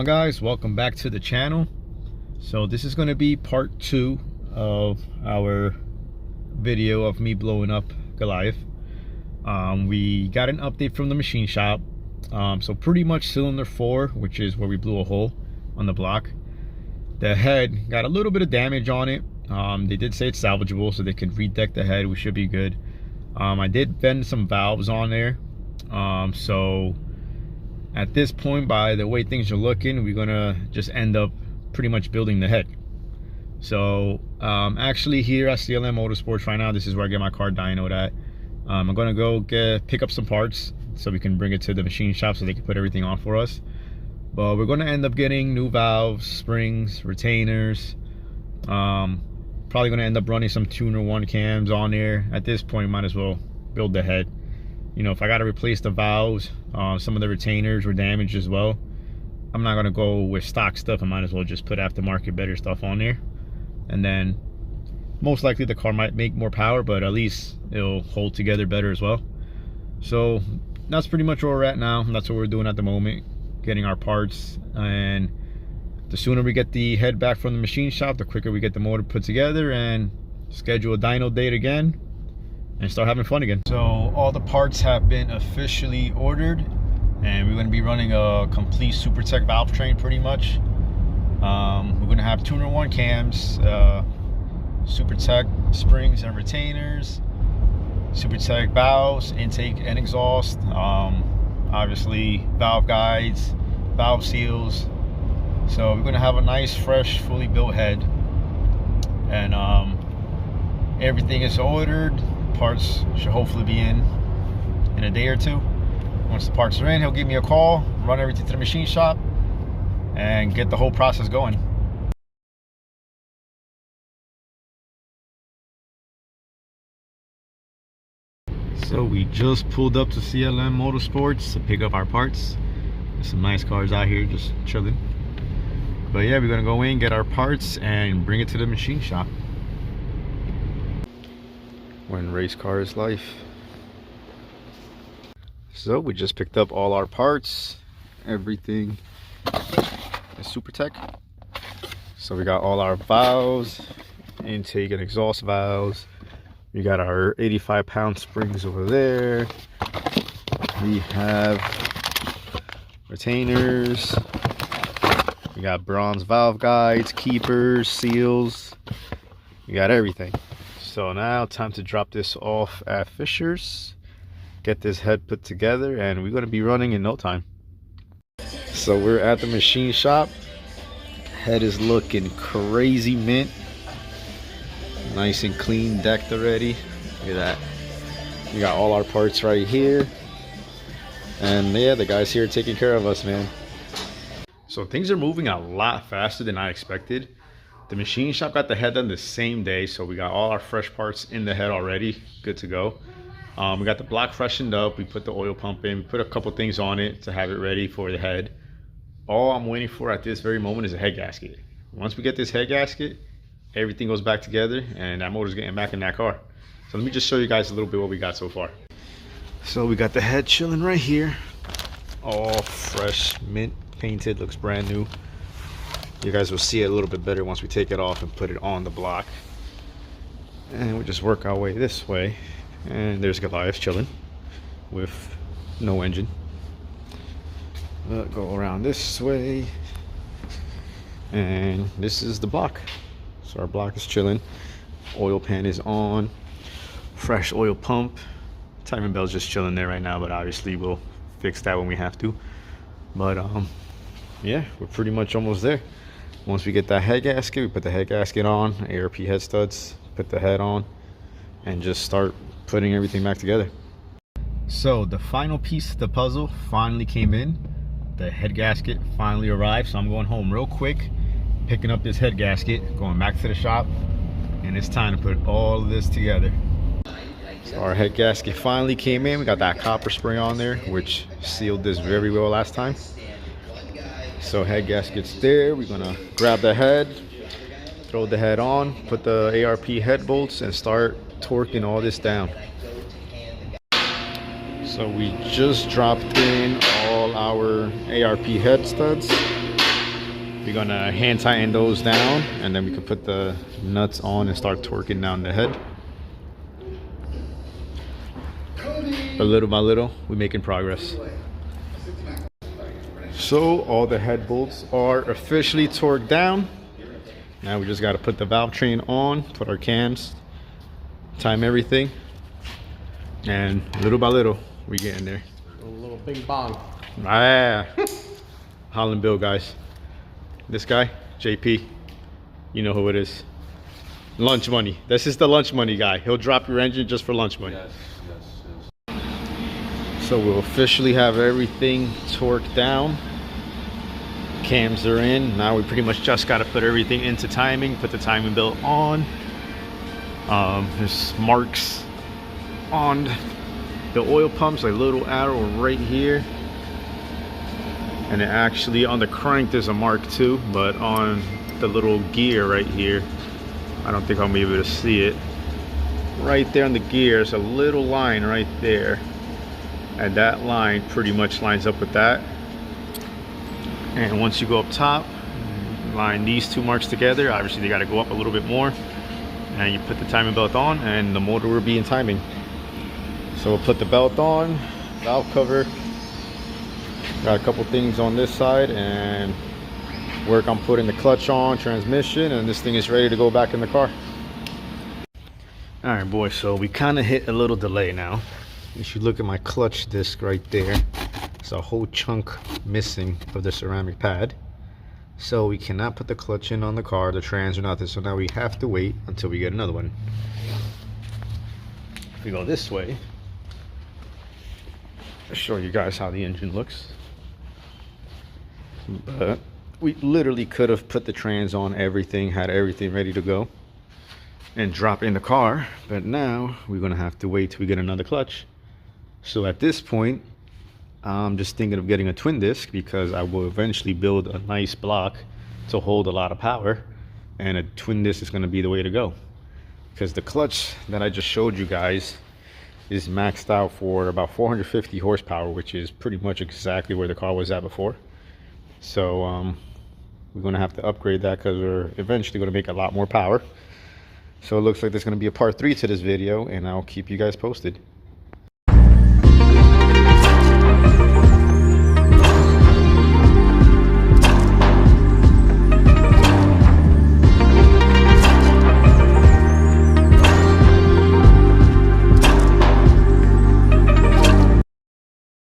on, guys? Welcome back to the channel. So this is going to be part 2 of our video of me blowing up Goliath. We got an update from the machine shop. So pretty much cylinder 4, which is where we blew a hole on the block, the head got a little bit of damage on it. They did say it's salvageable, so they can redeck the head. We should be good. I did bend some valves on there. So at this point, by the way things are looking, we're gonna just end up pretty much building the head. So actually here at CLM Motorsports right now, this is where I get my car dynoed at. I'm gonna go pick up some parts so we can bring it to the machine shop so they can put everything on for us. But we're gonna end up getting new valves, springs, retainers. Probably gonna end up running some tuner 1 cams on there. At this point, might as well build the head. You know, if I gotta replace the valves, some of the retainers were damaged as well. I'm not gonna go with stock stuff. I might as well just put aftermarket better stuff on there. And then most likely the car might make more power, but at least it'll hold together better as well. So that's pretty much where we're at now. That's what we're doing at the moment, getting our parts. And the sooner we get the head back from the machine shop, the quicker we get the motor put together and schedule a dyno date again and start having fun again. So all the parts have been officially ordered, and we're going to be running a complete SuperTech valve train pretty much. We're going to have tuner 1 cams, SuperTech springs and retainers, SuperTech valves, intake and exhaust, obviously valve guides, valve seals. So we're going to have a nice, fresh, fully built head. And everything is ordered. Parts should hopefully be in a day or two. Once the parts are in, he'll give me a call, run everything to the machine shop, and get the whole process going. So we just pulled up to CLM Motorsports to pick up our parts. There's some nice cars out here just chilling. But yeah, we're gonna go in, get our parts, and bring it to the machine shop. When race car is life. So we just picked up all our parts. Everything is SuperTech. So we got all our valves, intake and exhaust valves. We got our 85-pound springs over there. We have retainers. We got bronze valve guides, keepers, seals. We got everything. So now time to drop this off at Fisher's, get this head put together, and we're going to be running in no time. So we're at the machine shop. Head is looking crazy mint, nice and clean, decked already. Look at that. We got all our parts right here, and yeah, the guys here taking care of us, man. So things are moving a lot faster than I expected. The machine shop got the head done the same day, so we got all our fresh parts in the head already, good to go. We got the block freshened up, we put the oil pump in, we put a couple things on it to have it ready for the head. All I'm waiting for at this very moment is a head gasket. Once we get this head gasket, everything goes back together and that motor's getting back in that car. So let me just show you guys a little bit what we got so far. So we got the head chilling right here, all fresh, mint painted, looks brand new. You guys will see it a little bit better once we take it off and put it on the block. And we just work our way this way. And there's Goliath chilling with no engine. Go around this way. And this is the block. So our block is chilling. Oil pan is on. Fresh oil pump. Timing belt's just chilling there right now, but obviously we'll fix that when we have to. But yeah, we're pretty much almost there. Once we get that head gasket, we put the head gasket on, ARP head studs, put the head on, and just start putting everything back together. So the final piece of the puzzle finally came in. The head gasket finally arrived, so I'm going home real quick, picking up this head gasket, going back to the shop, and it's time to put all of this together. So our head gasket finally came in. We got that copper spring on there, which sealed this very well last time. So head gasket's there. We're gonna grab the head, throw the head on, put the ARP head bolts, and start torquing all this down. So we just dropped in all our ARP head studs. We're gonna hand tighten those down, and then we can put the nuts on and start torquing down the head. But little by little, we're making progress. So all the head bolts are officially torqued down. Now we just got to put the valve train on, put our cams, time everything, and little by little we get in there. A little bing bong. Ah, Holland Bill, guys. This guy, JP, you know who it is. Lunch money. This is the lunch money guy. He'll drop your engine just for lunch money. Yes. So we'll officially have everything torqued down. Cams are in. Now we pretty much just got to put everything into timing, put the timing belt on. There's marks on the oil pumps, like a little arrow right here. And then actually on the crank there's a mark too, but on the little gear right here, I don't think I'll be able to see it. Right there on the gear, there's a little line right there. And that line pretty much lines up with that. And once you go up top, line these two marks together. Obviously they got to go up a little bit more, and you put the timing belt on and the motor will be in timing. So we'll put the belt on, valve cover, got a couple things on this side, and work on putting the clutch on, transmission, and this thing is ready to go back in the car. All right, boys, so we kind of hit a little delay now. If you look at my clutch disc right there, there's a whole chunk missing of the ceramic pad. So we cannot put the clutch in on the car, the trans or nothing. So now we have to wait until we get another one. If we go this way, I'll show you guys how the engine looks. But we literally could have put the trans on, everything, had everything ready to go, and drop in the car. But now we're gonna have to wait till we get another clutch. So at this point, I'm just thinking of getting a twin disc, because I will eventually build a nice block to hold a lot of power, and a twin disc is going to be the way to go, because the clutch that I just showed you guys is maxed out for about 450 horsepower, which is pretty much exactly where the car was at before. So we're going to have to upgrade that, because we're eventually going to make a lot more power. So it looks like there's going to be a part 3 to this video, and I'll keep you guys posted.